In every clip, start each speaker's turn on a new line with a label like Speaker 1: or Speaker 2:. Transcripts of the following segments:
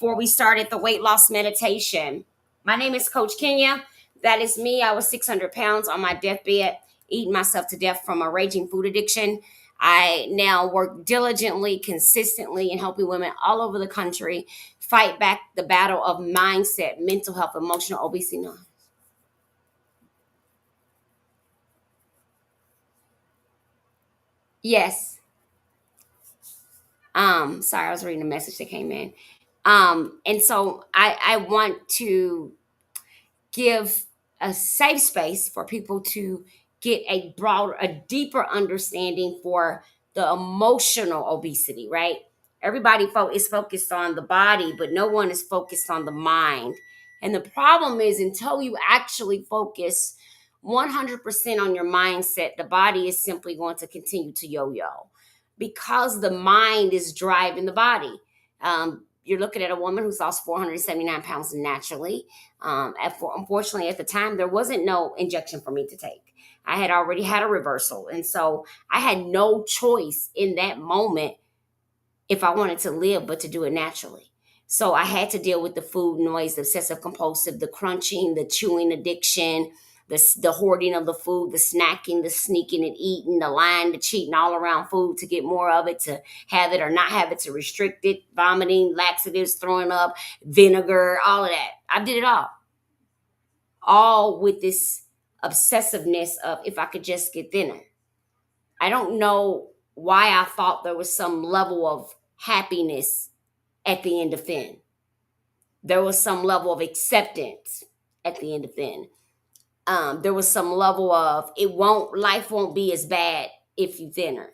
Speaker 1: before we started the weight loss meditation. My name is Coach Kenya. That is me. I was 600 pounds on my deathbed, eating myself to death from a raging food addiction. I now work diligently, consistently in helping women all over the country fight back the battle of mindset, mental health, emotional obesity. No. Yes. Sorry, I was reading a message that came in. And so I want to give a safe space for people to get a broader, a deeper understanding for the emotional obesity, right? Everybody is focused on the body, but no one is focused on the mind. And the problem is, until you actually focus 100% on your mindset, the body is simply going to continue to yo yo because the mind is driving the body. You're looking at a woman who's lost 479 pounds naturally. Unfortunately, at the time, there wasn't no injection for me to take. I had already had a reversal. And so I had no choice in that moment if I wanted to live, but to do it naturally. So I had to deal with the food noise, the obsessive compulsive, the crunching, the chewing addiction, the hoarding of the food, the snacking, the sneaking and eating, the lying, the cheating all around food to get more of it, to have it or not have it, to restrict it, vomiting, laxatives, throwing up, vinegar, all of that. I did it all with this obsessiveness of if I could just get thinner. I don't know why I thought there was some level of happiness at the end of thin. There was some level of acceptance at the end of thin. There was some level of life won't be as bad if you thinner.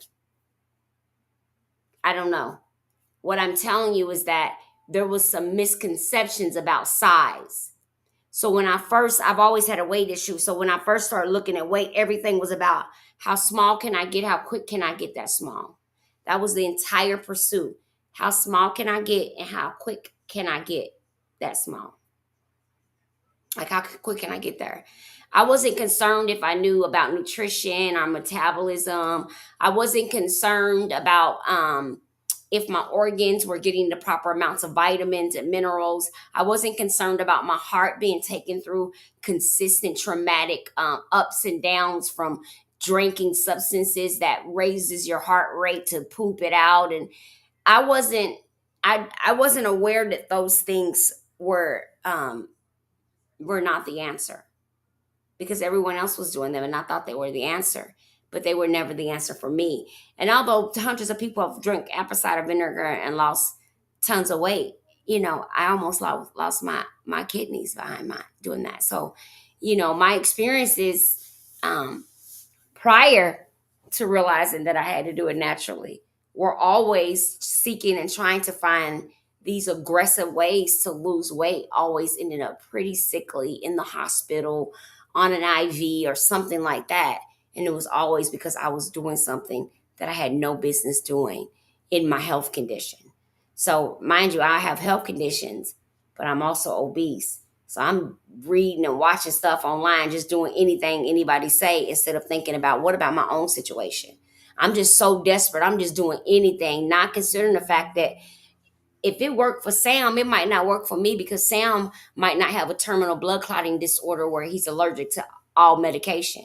Speaker 1: I don't know. What I'm telling you is that there was some misconceptions about size. So I've always had a weight issue. So when I first started looking at weight, everything was about how small can I get? How quick can I get that small? That was the entire pursuit. How small can I get and how quick can I get that small? Like, how quick can I get there? I wasn't concerned if I knew about nutrition or metabolism. I wasn't concerned about if my organs were getting the proper amounts of vitamins and minerals. I wasn't concerned about my heart being taken through consistent traumatic ups and downs from drinking substances that raises your heart rate to poop it out. And I wasn't I wasn't aware that those things were not the answer, because everyone else was doing them and I thought they were the answer, but they were never the answer for me. And although hundreds of people have drank apple cider vinegar and lost tons of weight, I almost lost my kidneys behind my doing that. So, my experiences prior to realizing that I had to do it naturally were always seeking and trying to find these aggressive ways to lose weight, always ended up pretty sickly in the hospital on an IV or something like that. And it was always because I was doing something that I had no business doing in my health condition. So, mind you, I have health conditions, but I'm also obese. So I'm reading and watching stuff online, just doing anything anybody say instead of thinking about what about my own situation. I'm just so desperate. I'm just doing anything, not considering the fact that if it worked for Sam, it might not work for me, because Sam might not have a terminal blood clotting disorder where he's allergic to all medication.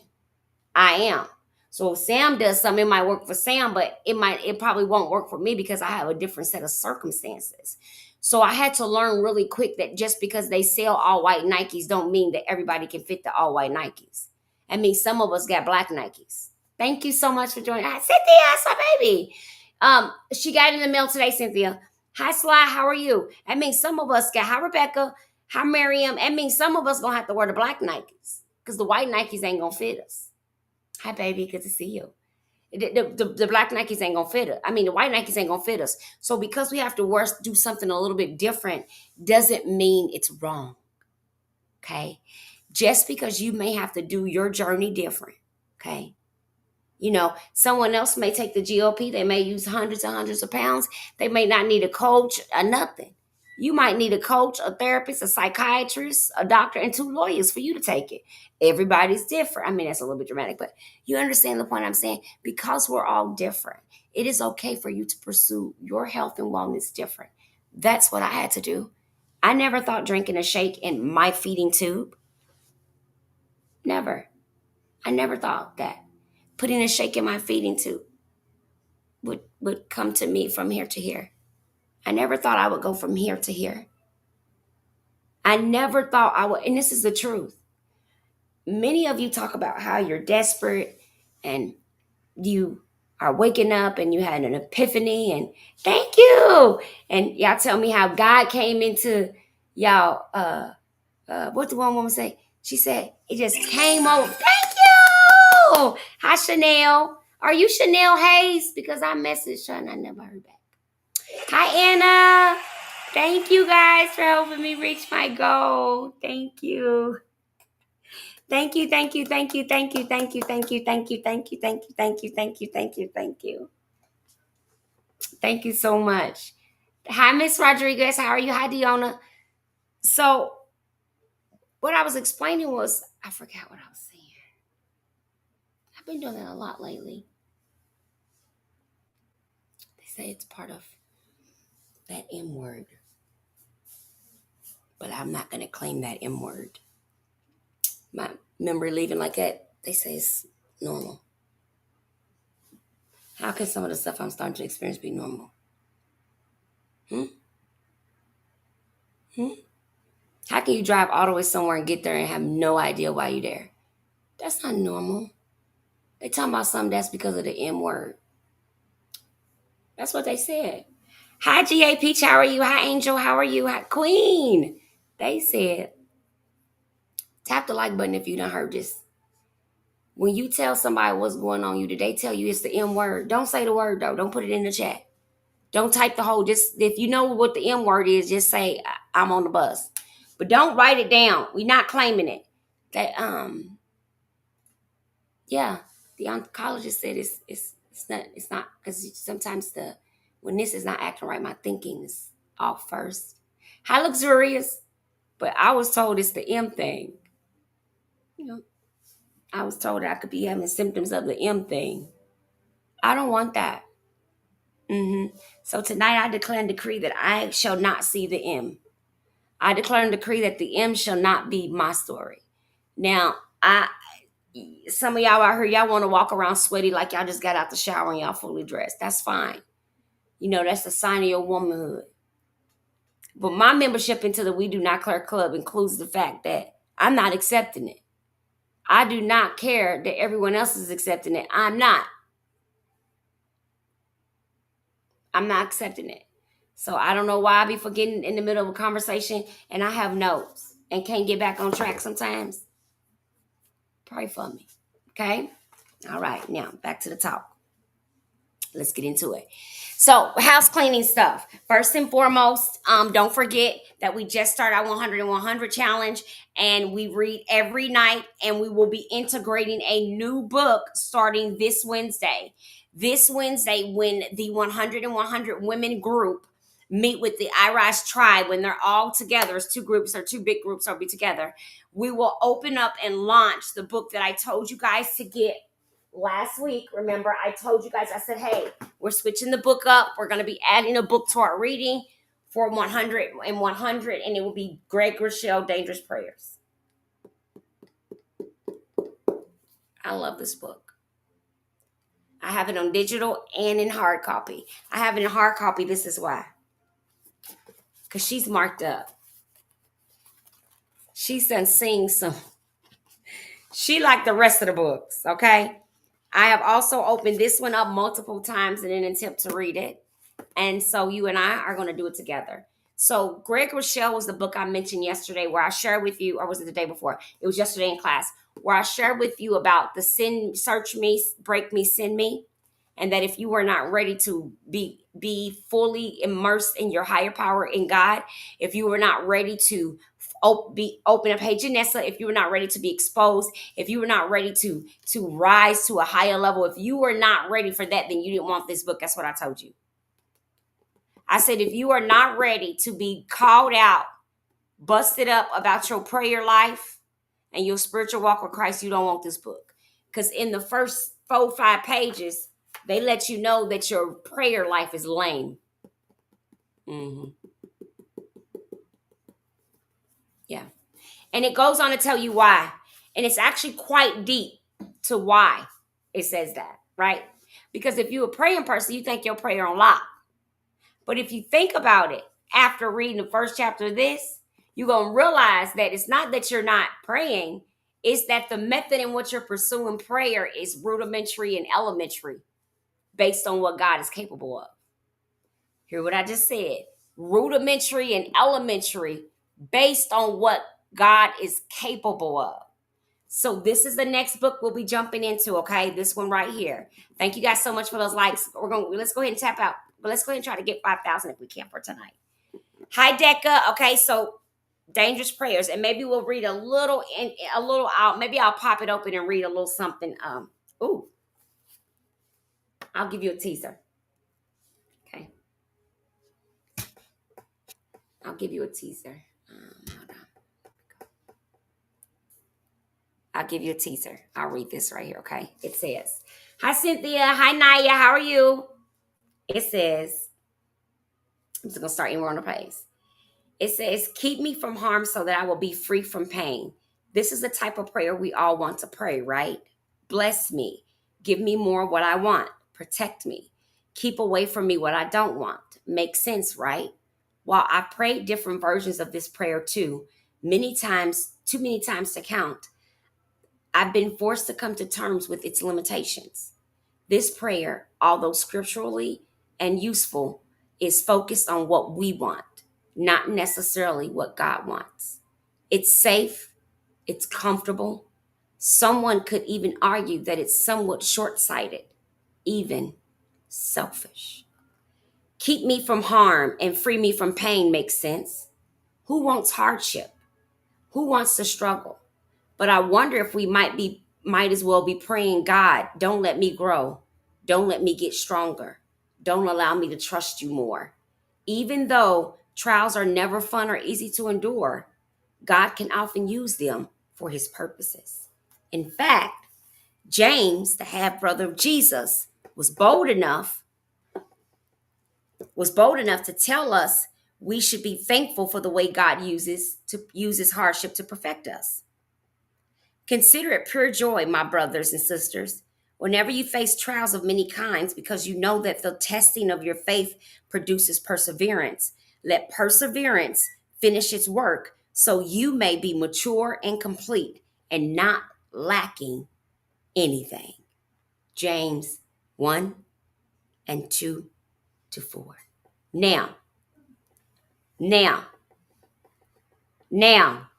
Speaker 1: I am. So if Sam does something, it might work for Sam, but it probably won't work for me because I have a different set of circumstances. So I had to learn really quick that just because they sell all white Nikes don't mean that everybody can fit the all white Nikes. I mean, some of us got black Nikes. Thank you so much for joining. Hi, Cynthia, that's my baby. She got in the mail today, Cynthia. Hi, Sly, how are you? I mean, some of us got, hi, Rebecca. Hi, Miriam. I mean, some of us going to have to wear the black Nikes because the white Nikes ain't going to fit us. Hi, baby. Good to see you. The black Nikes ain't going to fit us. I mean, the white Nikes ain't going to fit us. So because we have to do something a little bit different doesn't mean it's wrong. Okay? Just because you may have to do your journey different. Okay? Someone else may take the GOP. They may use hundreds and hundreds of pounds. They may not need a coach or nothing. You might need a coach, a therapist, a psychiatrist, a doctor, and 2 lawyers for you to take it. Everybody's different. I mean, that's a little bit dramatic, but you understand the point I'm saying? Because we're all different, it is okay for you to pursue your health and wellness different. That's what I had to do. I never thought drinking a shake in my feeding tube. Never. I never thought that putting a shake in my feeding tube would come to me from here to here. I never thought I would go from here to here. I never thought I would, and this is the truth. Many of you talk about how you're desperate and you are waking up and you had an epiphany and thank you. And y'all tell me how God came into y'all. What the one woman say? She said, it just came over. Thank you. Hi, Chanel. Are you Chanel Hayes? Because I messaged her and I never heard back. Hi, Anna. Thank you guys for helping me reach my goal. Thank you. Thank you, thank you, thank you, thank you, thank you, thank you, thank you, thank you, thank you, thank you, thank you, thank you, thank you. Thank you so much. Hi, Miss Rodriguez. How are you? Hi, Diona. So, what I was explaining was, I forgot what I was saying. I've been doing that a lot lately. They say it's part of that M word, but I'm not going to claim that M word. My memory leaving like that, they say it's normal. How can some of the stuff I'm starting to experience be normal? Hmm? Hmm? How can you drive all the way somewhere and get there and have no idea why you're there? That's not normal. They talking about something that's because of the M word. That's what they said. Hi, GA Peach. How are you? Hi, Angel. How are you? Hi, Queen. They said, tap the like button if you done heard this. When you tell somebody what's going on you, did they tell you it's the M word? Don't say the word, though. Don't put it in the chat. Don't type the whole, just if you know what the M word is, just say I'm on the bus. But don't write it down. We're not claiming it. That yeah, the oncologist said it's not because sometimes when this is not acting right, my thinking is off first. How luxurious, but I was told it's the M thing. You know, I was told I could be having symptoms of the M thing. I don't want that. So tonight I declare and decree that I shall not see the M. I declare and decree that the M shall not be my story. Now, some of y'all out here, y'all want to walk around sweaty like y'all just got out the shower and y'all fully dressed. That's fine. You know, that's a sign of your womanhood. But my membership into the We Do Not Care Club includes the fact that I'm not accepting it. I do not care that everyone else is accepting it. I'm not. I'm not accepting it. So I don't know why I be forgetting in the middle of a conversation and I have notes and can't get back on track sometimes. Pray for me. Okay? All right. Now, back to the talk. Let's get into it. So, house cleaning stuff. First and foremost, don't forget that we just started our 100 and 100 challenge, and we read every night, and we will be integrating a new book starting this Wednesday. This Wednesday, when the 100 and 100 women group meet with the iRise tribe, when they're all together, as two groups or two big groups will be together, we will open up and launch the book that I told you guys to get last week. Remember, I told you guys, I said, hey, we're switching the book up. We're going to be adding a book to our reading for 100 and 100, and it will be Greg Rochelle, Dangerous Prayers. I love this book. I have it on digital and in hard copy. I have it in hard copy. This is why. Because she's marked up. She's done seeing some. She like the rest of the books, okay? I have also opened this one up multiple times in an attempt to read it. And so you and I are going to do it together. So Greg Rochelle was the book I mentioned yesterday where I shared with you, or was it the day before? It was yesterday in class, where I shared with you about the sin, search me, break me, send me. And that if you were not ready to be fully immersed in your higher power in God, if you were not ready to open up, hey Janessa, if you were not ready to be exposed, if you were not ready to rise to a higher level, if you were not ready for that, then you didn't want this book. That's what I told you. I said, if you are not ready to be called out, busted up about your prayer life and your spiritual walk with Christ, you don't want this book. Because in the first 4-5 pages, they let you know that your prayer life is lame. Yeah. And it goes on to tell you why. And it's actually quite deep to why it says that, right? Because if you're a praying person, you think your prayer on lock. But if you think about it, after reading the first chapter of this, you're going to realize that it's not that you're not praying, it's that the method in which you're pursuing prayer is rudimentary and elementary based on what God is capable of. Hear what I just said. Rudimentary and elementary based on what God is capable of. So this is the next book we'll be jumping into, okay? This one right here. Thank you guys so much for those likes. Let's go ahead and tap out. But let's go ahead and try to get 5,000 if we can for tonight. Hi, Decca. Okay, so dangerous prayers, and maybe we'll read a little out. Maybe I'll pop it open and read a little something. Ooh, I'll give you a teaser. Okay, I'll give you a teaser. Hold on. I'll give you a teaser. I'll read this right here. Okay, it says, "Hi, Cynthia. Hi, Naya. How are you?" It says, I'm just gonna start anywhere on the page. It says, "Keep me from harm so that I will be free from pain." This is the type of prayer we all want to pray, right? Bless me. Give me more of what I want. Protect me. Keep away from me what I don't want. Makes sense, right? While I prayed different versions of this prayer too, too many times to count, I've been forced to come to terms with its limitations. This prayer, although scripturally and useful, is focused on what we want, not necessarily what God wants. It's safe, it's comfortable. Someone could even argue that it's somewhat short sighted, even selfish. Keep me from harm and free me from pain makes sense. Who wants hardship? Who wants to struggle? But I wonder if we might as well be praying, God, don't let me grow. Don't let me get stronger. Don't allow me to trust you more. Even though trials are never fun or easy to endure, God can often use them for his purposes. In fact, James, the half brother of Jesus, was bold enough to tell us we should be thankful for the way God uses hardship to perfect us. Consider it pure joy, my brothers and sisters, whenever you face trials of many kinds, because you know that the testing of your faith produces perseverance. Let perseverance finish its work so you may be mature and complete and not lacking anything. James 1 and 2 to 4. Now, now, now,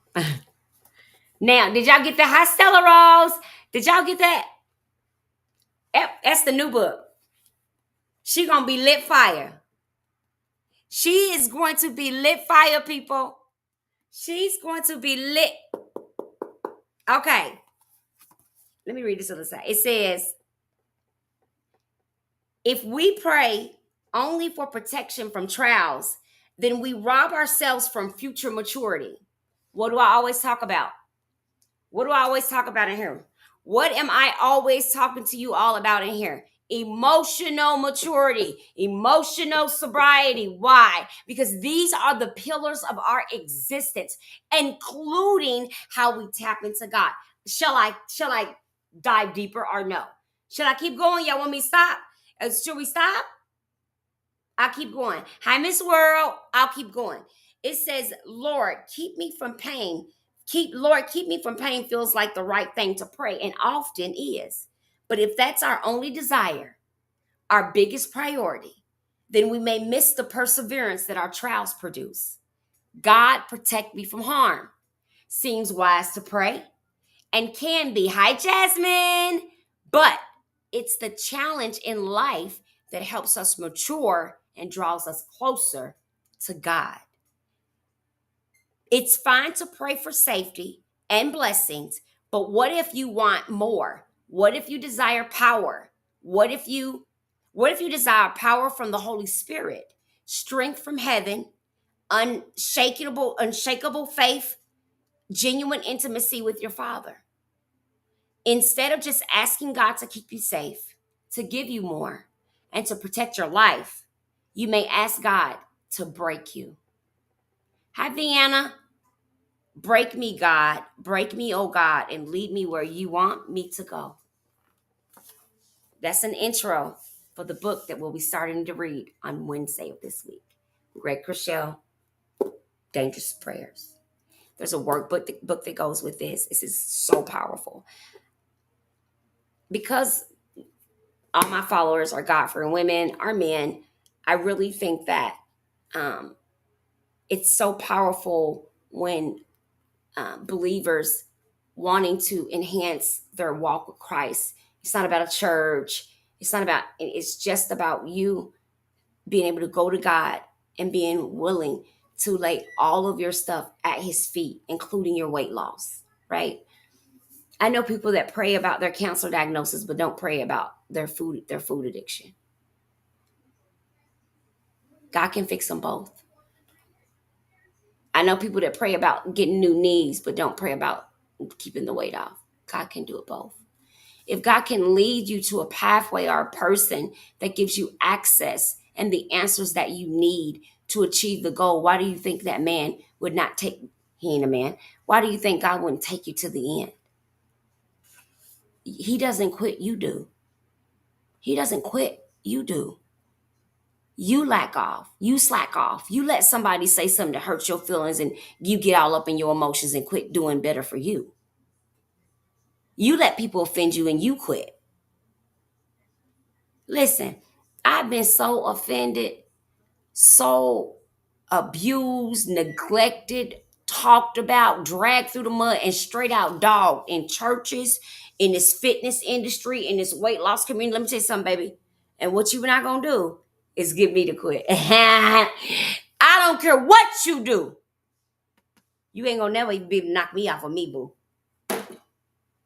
Speaker 1: now, did y'all get the High Stella Rose? Did y'all get that? Yep, that's the new book. She gonna be lit fire. She is going to be lit fire, people. She's going to be lit. Okay. Let me read this other side. It says, if we pray only for protection from trials, then we rob ourselves from future maturity. What do I always talk about? What do I always talk about in here? What am I always talking to you all about in here? Emotional maturity, emotional sobriety. Why? Because these are the pillars of our existence, including how we tap into God. Shall I dive deeper or no? Should I keep going? Y'all want me to stop? Should we stop? I'll keep going. Hi, Miss World. I'll keep going. It says, Lord, keep me from pain. Keep me from pain feels like the right thing to pray, and often is. But if that's our only desire, our biggest priority, then we may miss the perseverance that our trials produce. God, protect me from harm. Seems wise to pray and can be. Hi, Jasmine. But it's the challenge in life that helps us mature and draws us closer to God. It's fine to pray for safety and blessings, but what if you want more? What if you desire power? What if you desire power from the Holy Spirit, strength from heaven, unshakable faith, genuine intimacy with your Father? Instead of just asking God to keep you safe, to give you more, and to protect your life, you may ask God to break you. Hi, Vienna. Break me, God. Break me, oh God, and lead me where you want me to go. That's an intro for the book that we'll be starting to read on Wednesday of this week. Greg Chriselle, Dangerous Prayers. There's a book that goes with this. This is so powerful. Because all my followers are God-fearing women, are men, I really think that um, it's so powerful when believers wanting to enhance their walk with Christ. It's not about a church. It's just about you being able to go to God and being willing to lay all of your stuff at his feet, including your weight loss, right? I know people that pray about their cancer diagnosis, but don't pray about their food addiction. God can fix them both. I know people that pray about getting new knees, but don't pray about keeping the weight off. God can do it both. If God can lead you to a pathway or a person that gives you access and the answers that you need to achieve the goal, why do you think that man would not take, he ain't a man, why do you think God wouldn't take you to the end? He doesn't quit, you do. He doesn't quit, you do. You lack off, you slack off. You let somebody say something that hurts your feelings and you get all up in your emotions and quit doing better for you. You let people offend you and you quit. Listen, I've been so offended, so abused, neglected, talked about, dragged through the mud, and straight out dogged in churches, in this fitness industry, in this weight loss community. Let me tell you something, baby. And what you're not going to do is get me to quit. I don't care what you do. You ain't going to never be able to knock me off of me, boo.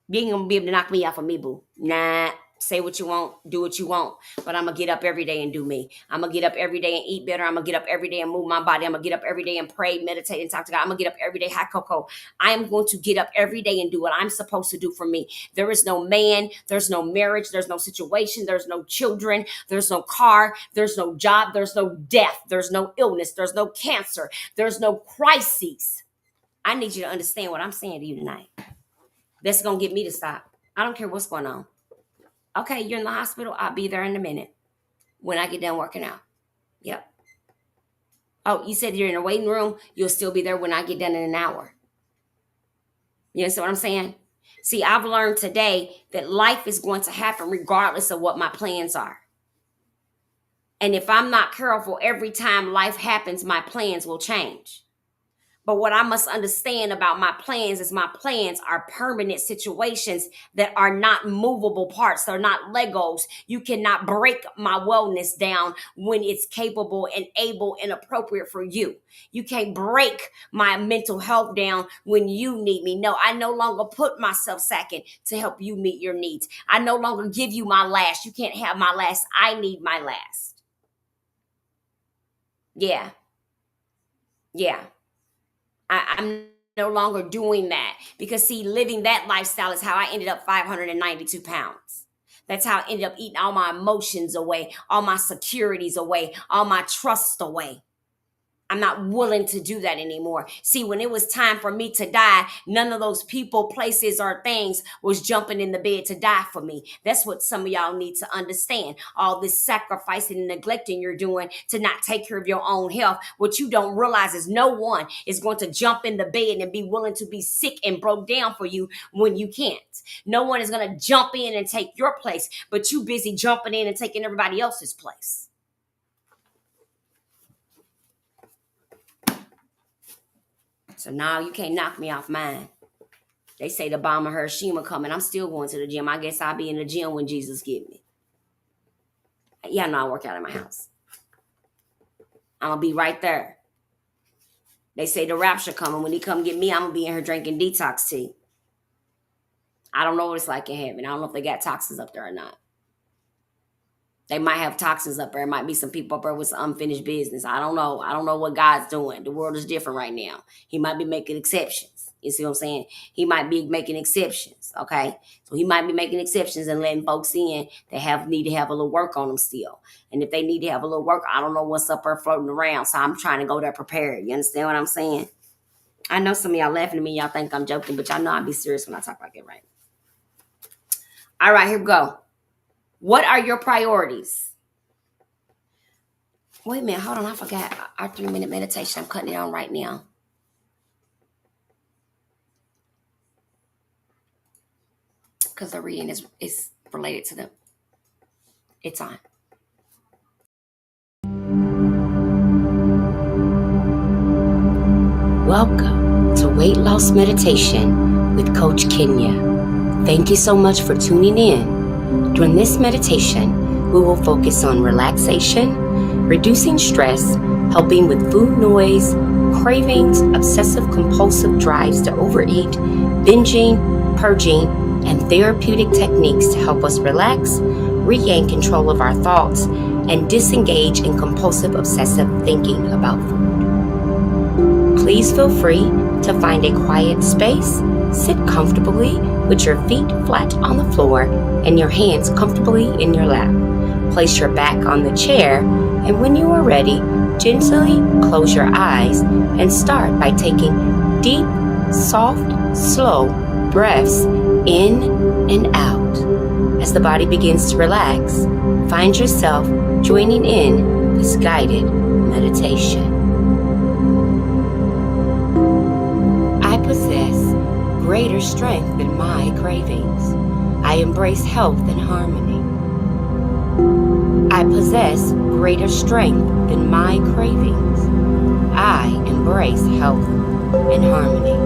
Speaker 1: You ain't gonna be able to knock me off of me, boo. Nah, say what you want, do what you want. But I'm gonna get up every day and do me. I'm gonna get up every day and eat better. I'm gonna get up every day and move my body. I'm gonna get up every day and pray, meditate, and talk to God. I'm gonna get up every day, hot cocoa. I am going to get up every day and do what I'm supposed to do for me. There is no man, there's no marriage, there's no situation, there's no children, there's no car, there's no job, there's no death, there's no illness, there's no cancer, there's no crises. I need you to understand what I'm saying to you tonight. That's going to get me to stop. I don't care what's going on. Okay, you're in the hospital. I'll be there in a minute when I get done working out. Yep. Oh, you said you're in a waiting room. You'll still be there when I get done in an hour. You understand what I'm saying? See, I've learned today that life is going to happen regardless of what my plans are. And if I'm not careful, every time life happens, my plans will change. But what I must understand about my plans is my plans are permanent situations that are not movable parts. They're not Legos. You cannot break my wellness down when it's capable and able and appropriate for you. You can't break my mental health down when you need me. No, I no longer put myself second to help you meet your needs. I no longer give you my last. You can't have my last. I need my last. Yeah. Yeah. I'm no longer doing that because, see, living that lifestyle is how I ended up 592 pounds. That's how I ended up eating all my emotions away, all my securities away, all my trust away. I'm not willing to do that anymore. See, when it was time for me to die, none of those people, places, or things was jumping in the bed to die for me. That's what some of y'all need to understand. All this sacrificing and neglecting you're doing to not take care of your own health. What you don't realize is no one is going to jump in the bed and be willing to be sick and broke down for you when you can't. No one is going to jump in and take your place, but you busy jumping in and taking everybody else's place. So now you can't knock me off mine. They say the bomb of Hiroshima coming. I'm still going to the gym. I guess I'll be in the gym when Jesus get me. Yeah, no, I work out at my house. I'm going to be right there. They say the rapture coming. When he come get me, I'm going to be in here drinking detox tea. I don't know what it's like in heaven. I don't know if they got toxins up there or not. They might have toxins up there. It might be some people up there with some unfinished business. I don't know. I don't know what God's doing. The world is different right now. He might be making exceptions. You see what I'm saying? He might be making exceptions. Okay. So he might be making exceptions and letting folks in that need to have a little work on them still. And if they need to have a little work, I don't know what's up there floating around. So I'm trying to go there prepared. You understand what I'm saying? I know some of y'all laughing at me. Y'all think I'm joking, but y'all know I'll be serious when I talk like it, right? All right, here we go. What are your priorities? Wait a minute. Hold on. I forgot our 3-minute meditation. I'm cutting it on right now. Because the reading is related to them. It's on. Welcome to Weight Loss Meditation with Coach Kenya. Thank you so much for tuning in. During this meditation, we will focus on relaxation, reducing stress, helping with food noise, cravings, obsessive-compulsive drives to overeat, binging, purging, and therapeutic techniques to help us relax, regain control of our thoughts, and disengage in compulsive obsessive thinking about food. Please feel free to find a quiet space, sit comfortably with your feet flat on the floor and your hands comfortably in your lap. Place your back on the chair, and when you are ready, gently close your eyes and start by taking deep, soft, slow breaths in and out. As the body begins to relax, find yourself joining in this guided meditation. I possess greater strength than my cravings. I embrace health and harmony. I possess greater strength than my cravings. I embrace health and harmony.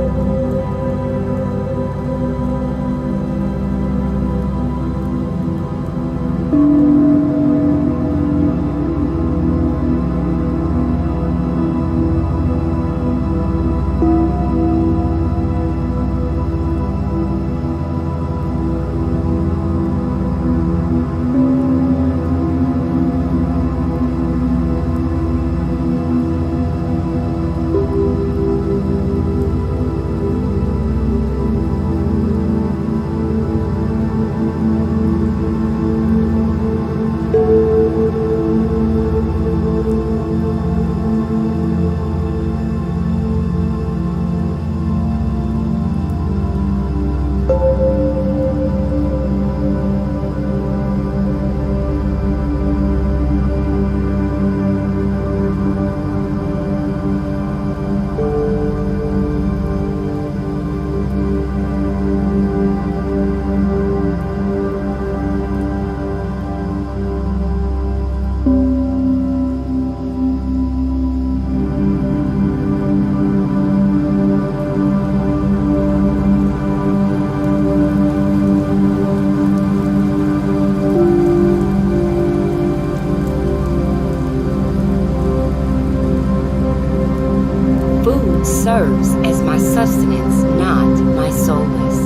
Speaker 1: Serves as my sustenance, not my solace.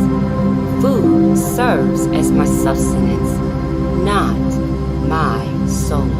Speaker 1: Food serves as my sustenance, not my solace.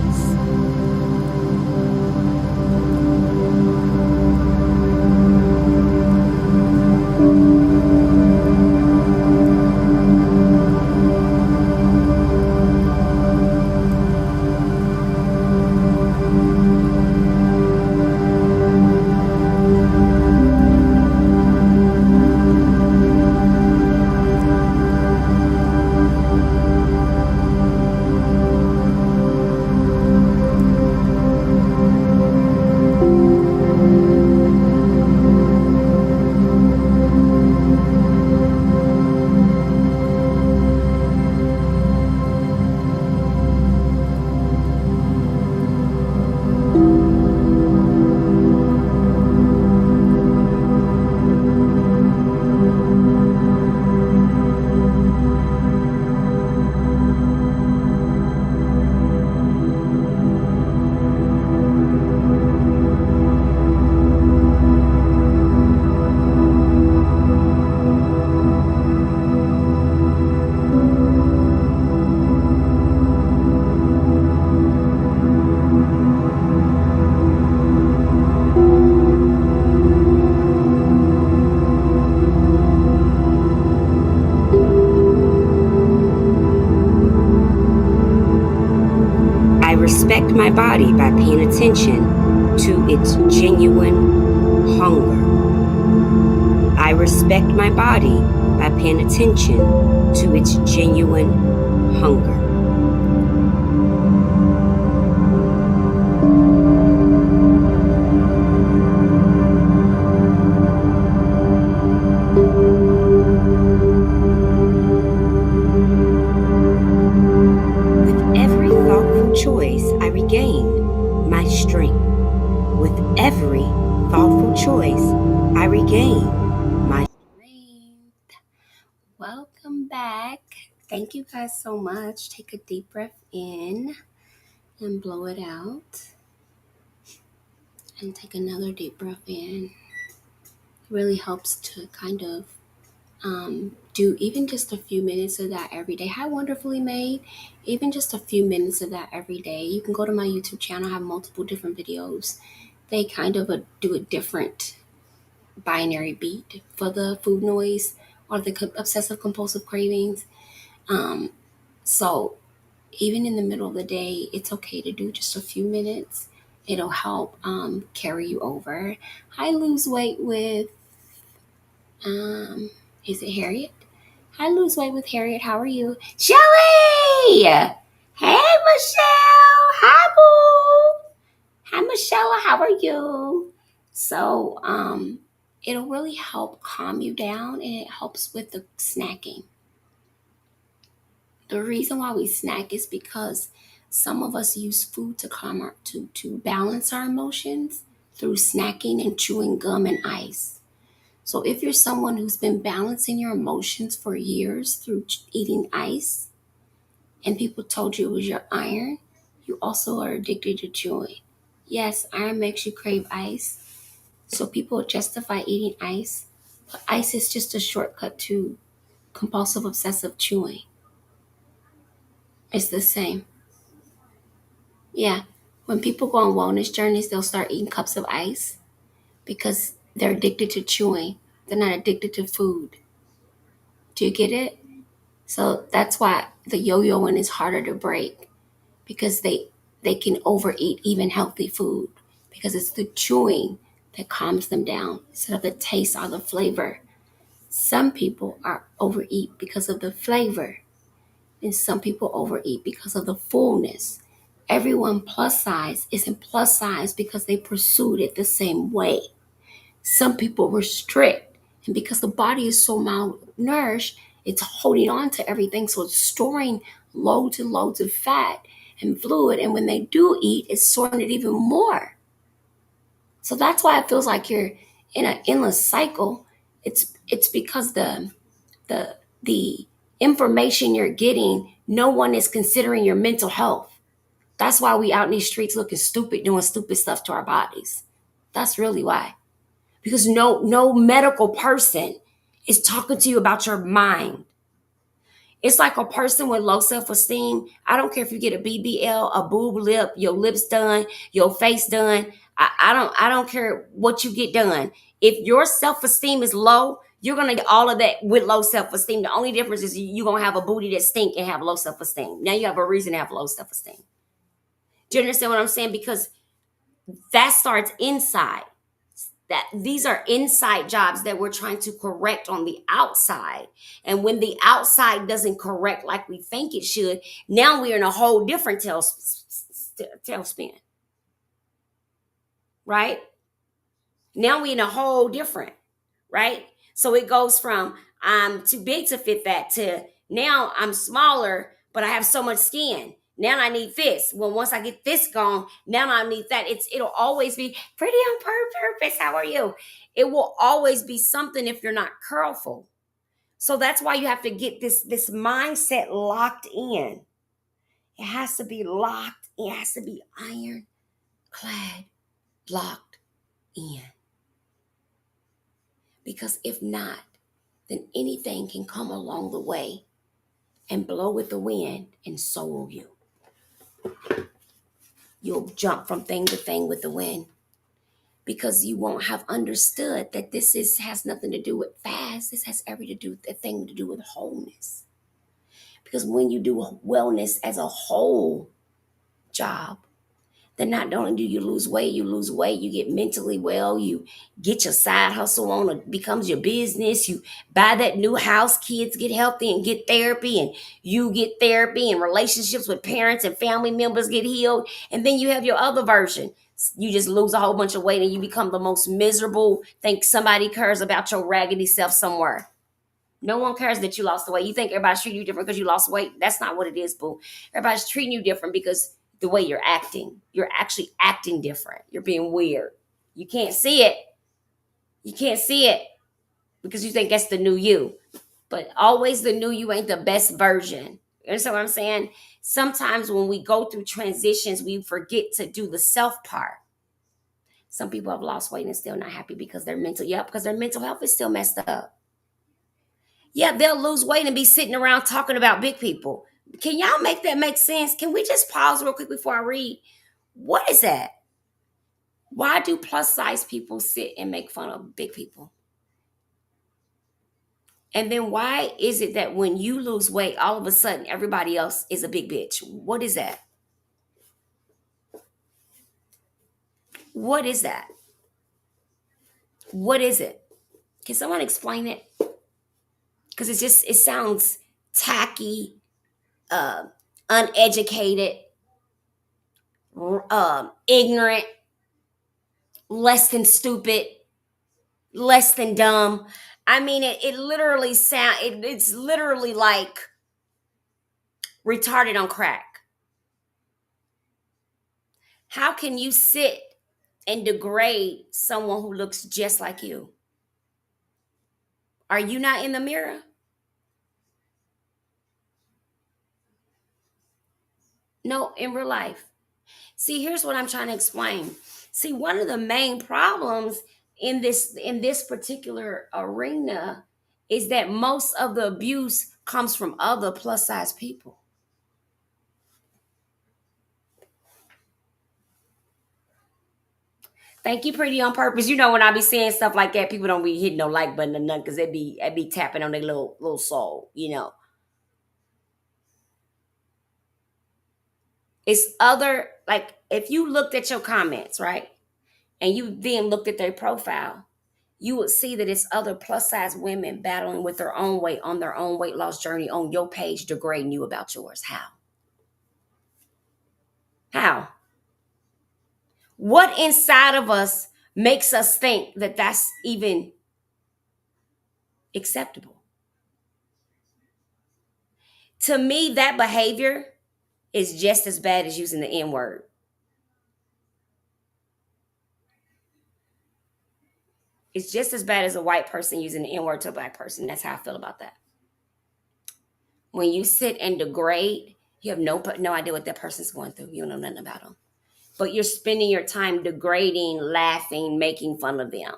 Speaker 1: Respect my body by paying attention to its genuine hunger. I respect my body by paying attention to its genuine hunger. With every thoughtful choice, I regain my strength. With every thoughtful choice, I regain my strength. Welcome back. Thank you guys so much. Take a deep breath in and blow it out. And take another deep breath in. It really helps to kind of do even just a few minutes of that every day. How wonderfully made. Even just a few minutes of that every day. You can go to my YouTube channel. I have multiple different videos. They kind of do a different binary beat for the food noise or the obsessive compulsive cravings. So even in the middle of the day, it's okay to do just a few minutes. It'll help carry you over. I lose weight with, is it Harriet? I lose weight with Harriet. How are you? Shelly! Hey, Michelle! Hi, boo! Hi, Michelle. How are you? So, it'll really help calm you down, and it helps with the snacking. The reason why we snack is because some of us use food to calm our to balance our emotions through snacking and chewing gum and ice. So if you're someone who's been balancing your emotions for years through eating ice, and people told you it was your iron, you also are addicted to chewing. Yes, iron makes you crave ice. So people justify eating ice, but ice is just a shortcut to compulsive obsessive chewing. It's the same. Yeah. When people go on wellness journeys, they'll start eating cups of ice because they're addicted to chewing. They're not addicted to food. Do you get it? So that's why the yo-yoing is harder to break, because they can overeat even healthy food because it's the chewing that calms them down instead of the taste or the flavor. Some people are overeat because of the flavor, and some people overeat because of the fullness. Everyone plus size isn't plus size because they pursued it the same way. Some people restrict, and because the body is so malnourished, it's holding on to everything, so it's storing loads and loads of fat and fluid, and when they do eat, it's storing it even more. So that's why it feels like you're in an endless cycle. It's because the information you're getting, no one is considering your mental health. That's why we out in these streets looking stupid, doing stupid stuff to our bodies. That's really why. Because no medical person is talking to you about your mind. It's like a person with low self-esteem. I don't care if you get a BBL, a boob lip, your lips done, your face done. I don't care what you get done. If your self-esteem is low, you're gonna get all of that with low self-esteem. The only difference is you're gonna have a booty that stink and have low self-esteem. Now you have a reason to have low self-esteem. Do you understand what I'm saying? Because that starts inside. That these are inside jobs that we're trying to correct on the outside. And when the outside doesn't correct like we think it should, now we're in a whole different tailspin. Right? Now we're in a whole different, right? So it goes from I'm too big to fit that to now I'm smaller, but I have so much skin. Now I need this. Well, once I get this gone, now I need that. It'll always be pretty on purpose. How are you? It will always be something if you're not careful. So that's why you have to get this mindset locked in. It has to be locked. It has to be ironclad, locked in. Because if not, then anything can come along the way and blow with the wind, and so will you. You'll jump from thing to thing with the wind because you won't have understood that has nothing to do with fast. This has everything to do with wholeness. Because when you do wellness as a whole job, then not only do you lose weight, you get mentally well, you get your side hustle on, it becomes your business, you buy that new house, kids get healthy and get therapy, and you get therapy, and relationships with parents and family members get healed. And then you have your other version. You just lose a whole bunch of weight and you become the most miserable. Think somebody cares about your raggedy self somewhere. No one cares that you lost the weight. You think everybody's treating you different because you lost weight. That's not what it is, boo. Everybody's treating you different because the way you're acting. You're actually acting different. You're being weird. You can't see it. You can't see it because you think that's the new you. But always the new you ain't the best version. You understand what I'm saying? Sometimes when we go through transitions, we forget to do the self part. Some people have lost weight and still not happy because because their mental health is still messed up. Yeah, they'll lose weight and be sitting around talking about big people. Can y'all make that make sense? Can we just pause real quick before I read? What is that? Why do plus size people sit and make fun of big people? And then why is it that when you lose weight, all of a sudden everybody else is a big bitch? What is that? What is that? What is it? Can someone explain it? Because it sounds tacky, uh, uneducated, ignorant, less than stupid, less than dumb. I mean, it literally it's literally like retarded on crack. How can you sit and degrade someone who looks just like you? Are you not in the mirror? No, in real life. See, here's what I'm trying to explain. See, one of the main problems in this particular arena is that most of the abuse comes from other plus size people. Thank you, pretty on purpose. You know, when I be saying stuff like that, people don't be hitting no like button or nothing because they be tapping on their little soul. It's other, like, if you looked at your comments, right, and you then looked at their profile, you would see that it's other plus size women battling with their own weight on their own weight loss journey on your page, degrading you about yours. How? How? What inside of us makes us think that that's even acceptable? To me, that behavior is just as bad as using the N word. It's just as bad as a white person using the N word to a black person. That's how I feel about that. When you sit and degrade, you have no idea what that person's going through. You don't know nothing about them. But you're spending your time degrading, laughing, making fun of them.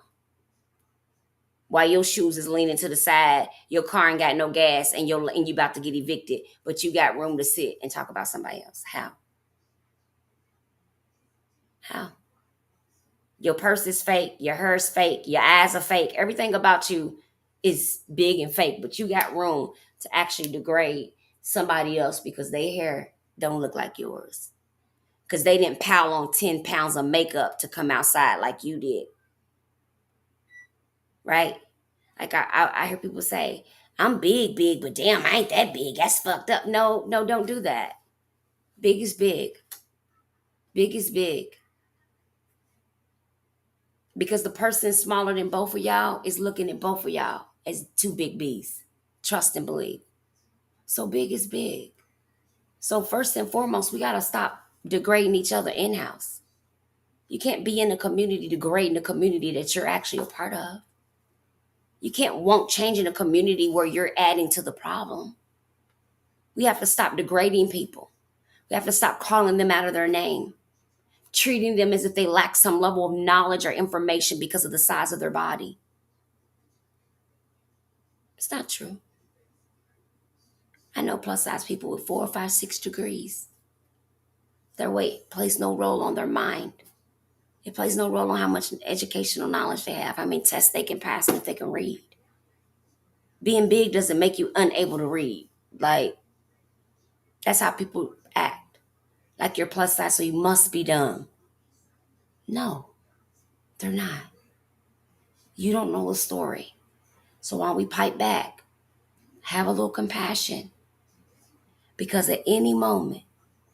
Speaker 1: While your shoes is leaning to the side, your car ain't got no gas, and you about to get evicted, but you got room to sit and talk about somebody else. How? How? Your purse is fake, your hair's fake, your eyes are fake. Everything about you is big and fake, but you got room to actually degrade somebody else because their hair don't look like yours. Because they didn't pile on 10 pounds of makeup to come outside like you did. Right? Like I hear people say, I'm big, but damn, I ain't that big. That's fucked up. No, no, don't do that. Big is big. Big is big. Because the person smaller than both of y'all is looking at both of y'all as two big B's. Trust and believe. So big is big. So first and foremost, we gotta stop degrading each other in-house. You can't be in a community degrading the community that you're actually a part of. You can't want change in a community where you're adding to the problem. We have to stop degrading people. We have to stop calling them out of their name, treating them as if they lack some level of knowledge or information because of the size of their body. It's not true. I know plus size people with 4 or 5, 6 degrees. Their weight plays no role on their mind. It plays no role on how much educational knowledge they have, how many tests they can pass, and if they can read. Being big doesn't make you unable to read. Like, that's how people act. like you're plus size, so you must be dumb. No, they're not. You don't know the story. So why don't we pipe back? Have a little compassion. Because at any moment,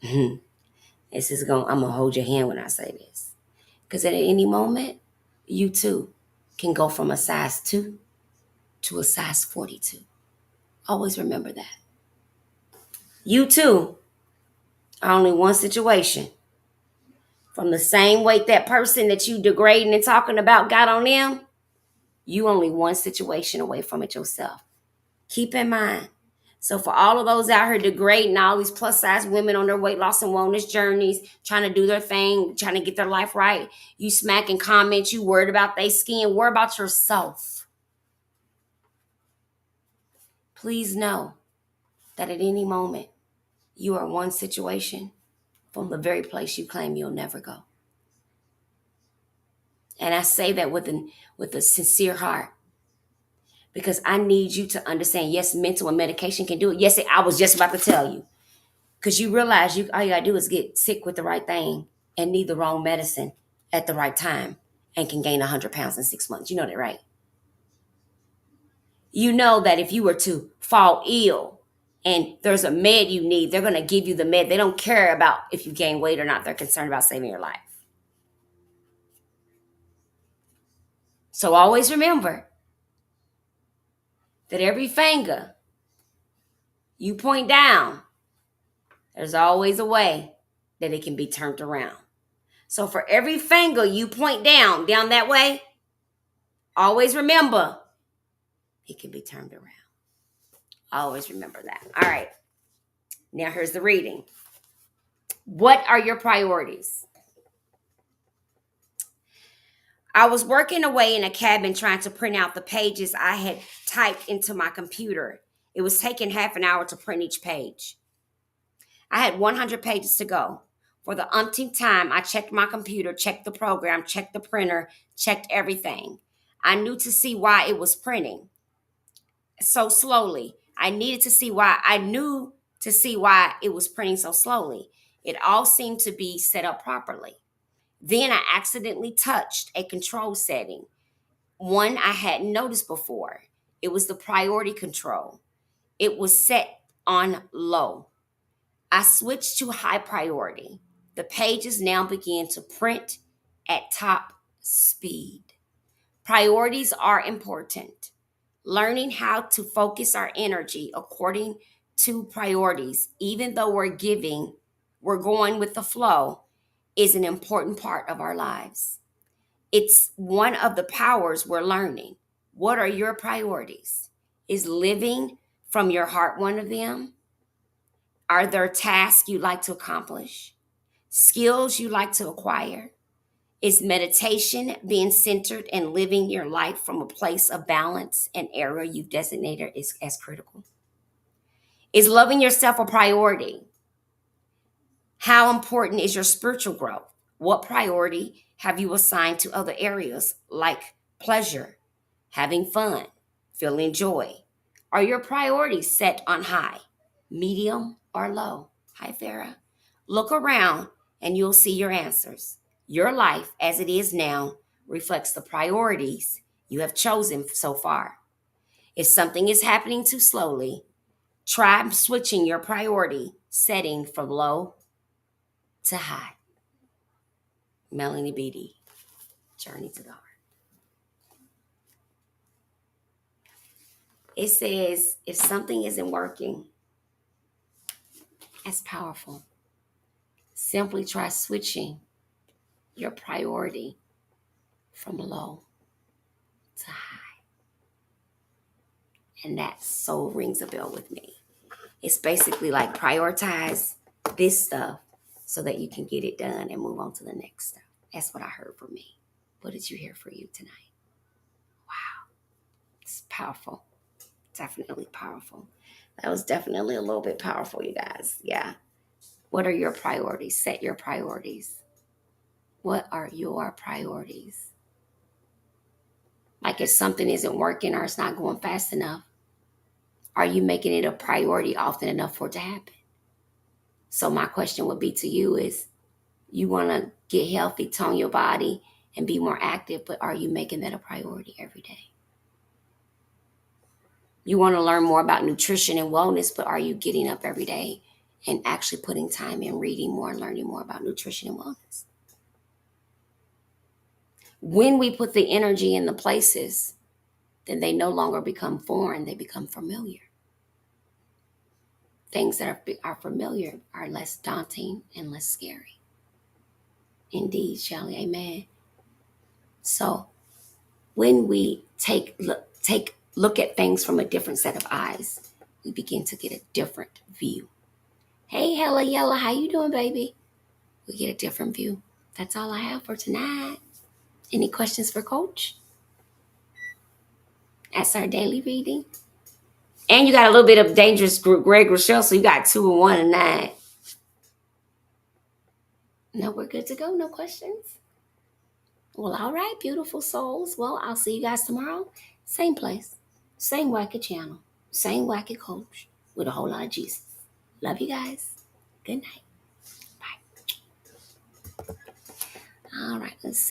Speaker 1: I'm gonna hold your hand when I say this. Because at any moment, you too can go from a size 2 to a size 42. Always remember that. You too are only one situation from the same weight that person that you degrading and talking about got on them. You only one situation away from it yourself. Keep in mind. So for all of those out here degrading all these plus size women on their weight loss and wellness journeys, trying to do their thing, trying to get their life right, you smacking comments, you worried about their skin, worry about yourself. Please know that at any moment, you are one situation from the very place you claim you'll never go. And I say that with a sincere heart. Because I need you to understand, yes, mental and medication can do it. Yes, I was just about to tell you. Because you realize all you got to do is get sick with the right thing and need the wrong medicine at the right time and can gain 100 pounds in 6 months. You know that, right? You know that if you were to fall ill and there's a med you need, they're going to give you the med. They don't care about if you gain weight or not. They're concerned about saving your life. So always remember that every finger you point down, there's always a way that it can be turned around. So for every finger you point down that way, always remember it can be turned around. Always remember that. All right. Now here's the reading. What are your priorities? I was working away in a cabin trying to print out the pages I had typed into my computer. It was taking half an hour to print each page. I had 100 pages to go. For the umpteenth time, I checked my computer, checked the program, checked the printer, checked everything. I knew to see why it was printing so slowly. I knew to see why it was printing so slowly. It all seemed to be set up properly. Then I accidentally touched a control setting, one I hadn't noticed before. It was the priority control. It was set on low. I switched to high priority. The pages now began to print at top speed. Priorities are important. Learning how to focus our energy according to priorities, even though we're going with the flow, is an important part of our lives. It's one of the powers we're learning. What are your priorities? Is living from your heart one of them? Are there tasks you'd like to accomplish? Skills you'd like to acquire? Is meditation being centered and living your life from a place of balance and area you've designated as critical? Is loving yourself a priority? How important is your spiritual growth? What priority have you assigned to other areas like pleasure, having fun, feeling joy? Are your priorities set on high, medium, or low? Hi, Farah. Look around and you'll see your answers. Your life as it is now reflects the priorities you have chosen so far. If something is happening too slowly, try switching your priority setting from low to high. Melanie Beatty, Journey to the Heart. It says, if something isn't working, that's powerful. Simply try switching your priority from low to high. And that so rings a bell with me. It's basically like prioritize this stuff so that you can get it done and move on to the next stuff. That's what I heard from me. What did you hear for you tonight? Wow. It's powerful. Definitely powerful. That was definitely a little bit powerful, you guys. Yeah. What are your priorities? Set your priorities. What are your priorities? Like if something isn't working or it's not going fast enough, are you making it a priority often enough for it to happen? So my question would be to you is, you want to get healthy, tone your body, and be more active, but are you making that a priority every day? You want to learn more about nutrition and wellness, but are you getting up every day and actually putting time in reading more and learning more about nutrition and wellness? When we put the energy in the places, then they no longer become foreign, they become familiar. Things that are familiar are less daunting and less scary. Indeed, Shelley, amen. So when we take look at things from a different set of eyes, we begin to get a different view. Hey, Hella Yella, how you doing, baby? We get a different view. That's all I have for tonight. Any questions for Coach? That's our daily reading. And you got a little bit of dangerous Greg Rochelle, so you got 2 and 1 and 9. No, we're good to go. No questions. Well, all right, beautiful souls. Well, I'll see you guys tomorrow. Same place, same wacky channel, same wacky coach with a whole lot of Jesus. Love you guys. Good night. Bye. All right, let's see.